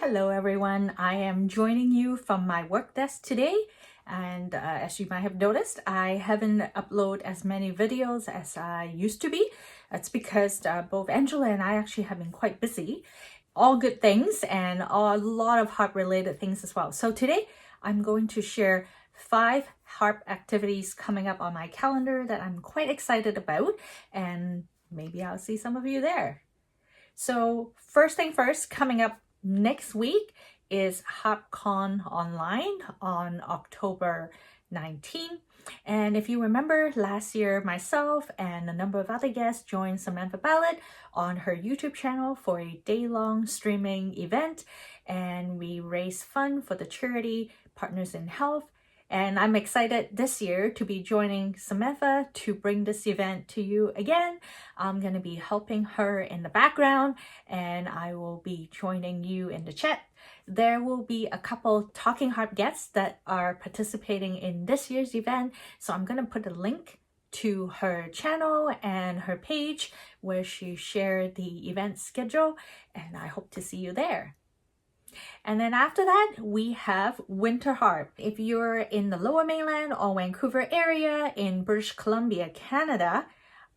Hello everyone, I am joining you from my work desk today, and as you might have noticed, I haven't uploaded as many videos as I used to be. That's because both Angela and I actually have been quite busy. All good things and a lot of harp related things as well. So today I'm going to share 5 harp activities coming up on my calendar that I'm quite excited about, and maybe I'll see some of you there. So first thing first, coming up next week is Harp Con Online on October 19th. And if you remember, last year myself and a number of other guests joined Samantha Ballard on her YouTube channel for a day-long streaming event, and we raised funds for the charity Partners in Health. And I'm excited this year to be joining Samantha to bring this event to you again. I'm going to be helping her in the background, and I will be joining you in the chat. There will be a couple Talking Harp guests that are participating in this year's event, so I'm going to put a link to her channel and her page where she shared the event schedule, and I hope to see you there. And then after that, we have Winter Harp. If you're in the Lower Mainland or Vancouver area in British Columbia, Canada,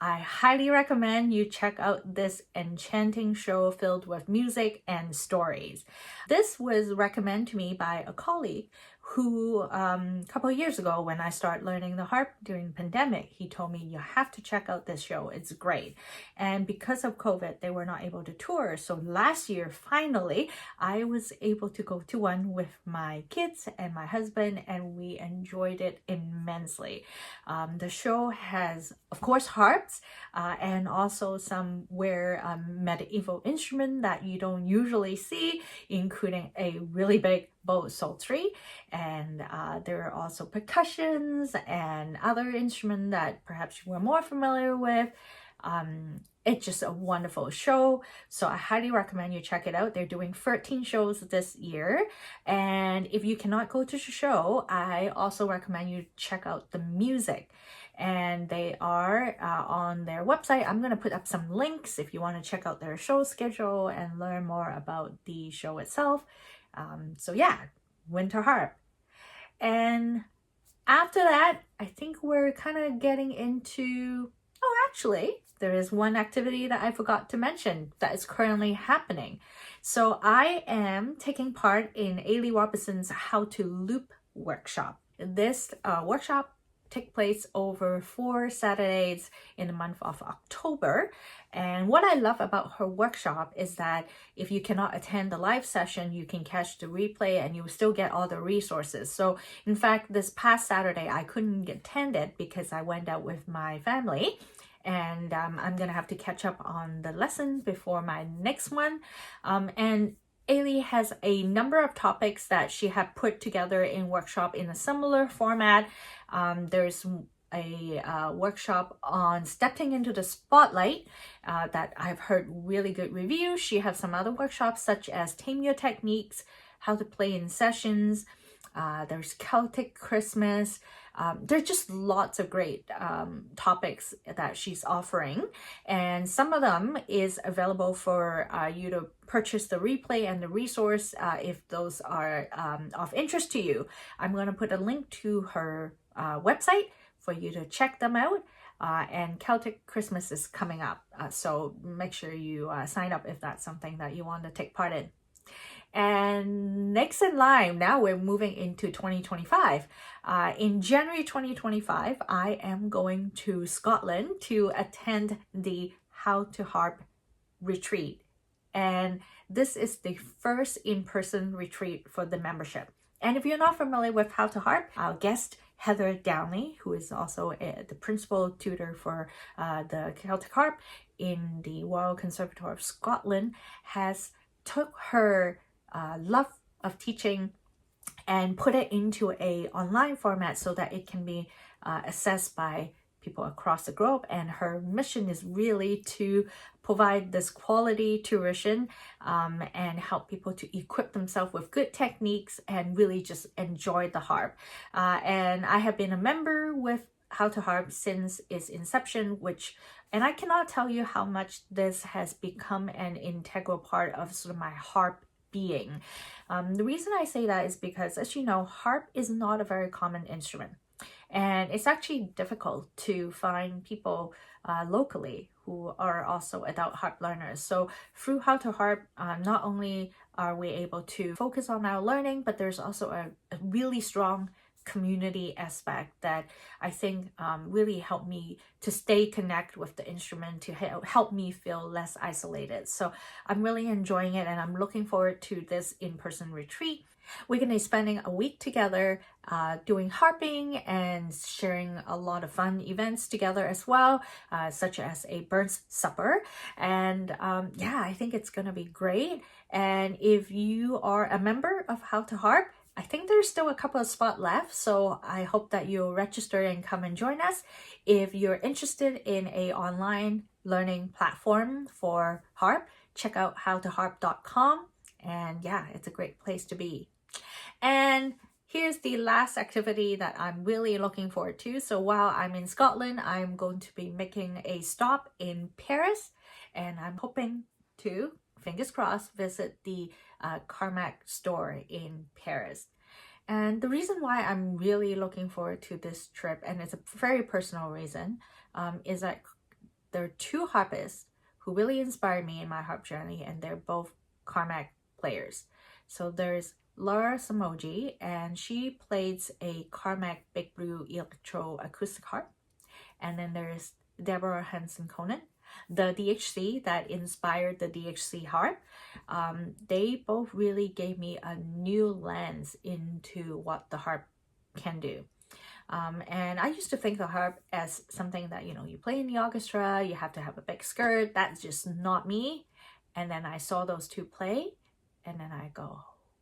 I highly recommend you check out this enchanting show filled with music and stories. This was recommended to me by a colleague who a couple of years ago, when I started learning the harp during the pandemic, he told me, you have to check out this show, it's great. And because of COVID, they were not able to tour. So last year, finally, I was able to go to one with my kids and my husband, and we enjoyed it immensely. The show has, of course, harps and also some rare medieval instrument that you don't usually see, including a really big bow psaltery, and there are also percussions and other instruments that perhaps you were more familiar with. It's just a wonderful show, so I highly recommend you check it out. They're doing 13 shows this year, and if you cannot go to the show, I also recommend you check out the music. And they are on their website. I'm going to put up some links if you want to check out their show schedule and learn more about the show itself. So yeah, Winter Harp. And after that, I think we're kind of getting into, actually, there is one activity that I forgot to mention that is currently happening. So I am taking part in Ailie Roberston's How to Loop workshop. This workshop take place over 4 Saturdays in the month of October. And what I love about her workshop is that if you cannot attend the live session, you can catch the replay and you will still get all the resources. So in fact, this past Saturday, I couldn't attend it because I went out with my family. And I'm gonna have to catch up on the lesson before my next one. And Ailie has a number of topics that she had put together in workshop in a similar format. There's a workshop on stepping into the spotlight that I've heard really good reviews. She has some other workshops such as Tame Your Techniques, How to Play in Sessions. There's Celtic Christmas. There's just lots of great topics that she's offering, and some of them is available for you to purchase the replay and the resource if those are of interest to you. I'm going to put a link to her website for you to check them out. And Celtic Christmas is coming up, so make sure you sign up if that's something that you want to take part in. And next in line, now we're moving into 2025. In January 2025, I am going to Scotland to attend the How to Harp retreat. And this is the first in-person retreat for the membership. And if you're not familiar with How to Harp, our guest Heather Downey, who is also the principal tutor for the Celtic Harp in the Royal Conservatoire of Scotland, has took her love of teaching and put it into a online format so that it can be accessed by people across the globe. And her mission is really to provide this quality tuition and help people to equip themselves with good techniques and really just enjoy the harp. And I have been a member with How to Harp since its inception, and I cannot tell you how much this has become an integral part of sort of my harp being. The reason I say that is because, as you know, harp is not a very common instrument. And it's actually difficult to find people locally who are also adult harp learners. So through How to Harp, not only are we able to focus on our learning, but there's also a really strong community aspect that I think really helped me to stay connected with the instrument, to help me feel less isolated. So I'm really enjoying it, and I'm looking forward to this in-person retreat. We're going to be spending a week together doing harping and sharing a lot of fun events together as well, such as a Burns supper. And yeah, I think it's going to be great. And if you are a member of How to Harp, I think there's still a couple of spots left, so I hope that you'll register and come and join us. If you're interested in an online learning platform for harp, check out howtoharp.com. And yeah, it's a great place to be. And here's the last activity that I'm really looking forward to. So while I'm in Scotland, I'm going to be making a stop in Paris, and I'm hoping to, fingers crossed, visit the Camac store in Paris. And the reason why I'm really looking forward to this trip, and it's a very personal reason, is that there are two harpists who really inspired me in my harp journey, and they're both Camac players. So there's Laura Samoji, and she plays a Camac Big Blue Electro Acoustic Harp. And then there's Deborah Hansen-Conan, the DHC that inspired the DHC harp. They both really gave me a new lens into what the harp can do. And I used to think the harp as something that, you know, you play in the orchestra, you have to have a big skirt. That's just not me. And then I saw those two play, and then I go,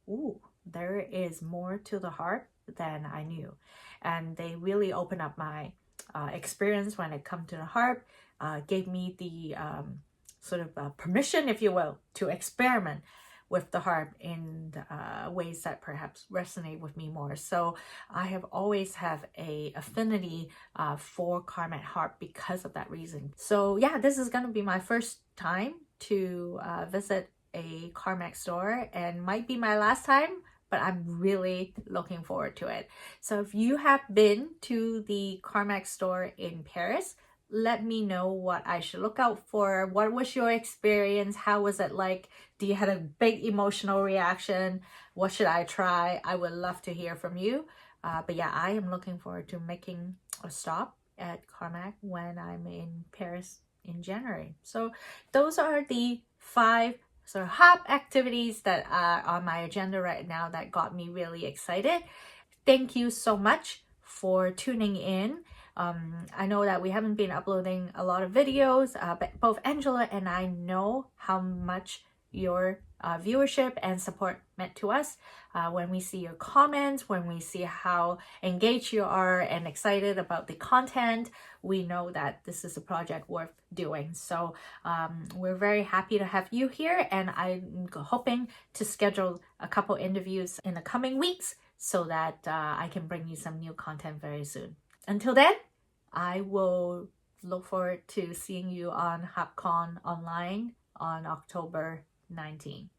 ooh, there is more to the harp than I knew. And they really opened up my experience when it comes to the harp, gave me the sort of permission, if you will, to experiment with the harp in ways that perhaps resonate with me more. So I have always have a affinity for Camac harp because of that reason. So yeah, this is going to be my first time to visit a Camac store, and might be my last time, but I'm really looking forward to it. So if you have been to the Camac store in Paris, let me know what I should look out for. What was your experience? How was it like? Do you have a big emotional reaction? What should I try? I would love to hear from you. But yeah, I am looking forward to making a stop at Camac when I'm in Paris in January. So those are the 5 sort of harp activities that are on my agenda right now that got me really excited. Thank you so much for tuning in. I know that we haven't been uploading a lot of videos, but both Angela and I know how much your viewership and support meant to us. When we see your comments, when we see how engaged you are and excited about the content, we know that this is a project worth doing. So we're very happy to have you here, and I'm hoping to schedule a couple interviews in the coming weeks so that I can bring you some new content very soon. Until then, I will look forward to seeing you on Harp Con Online on October 19.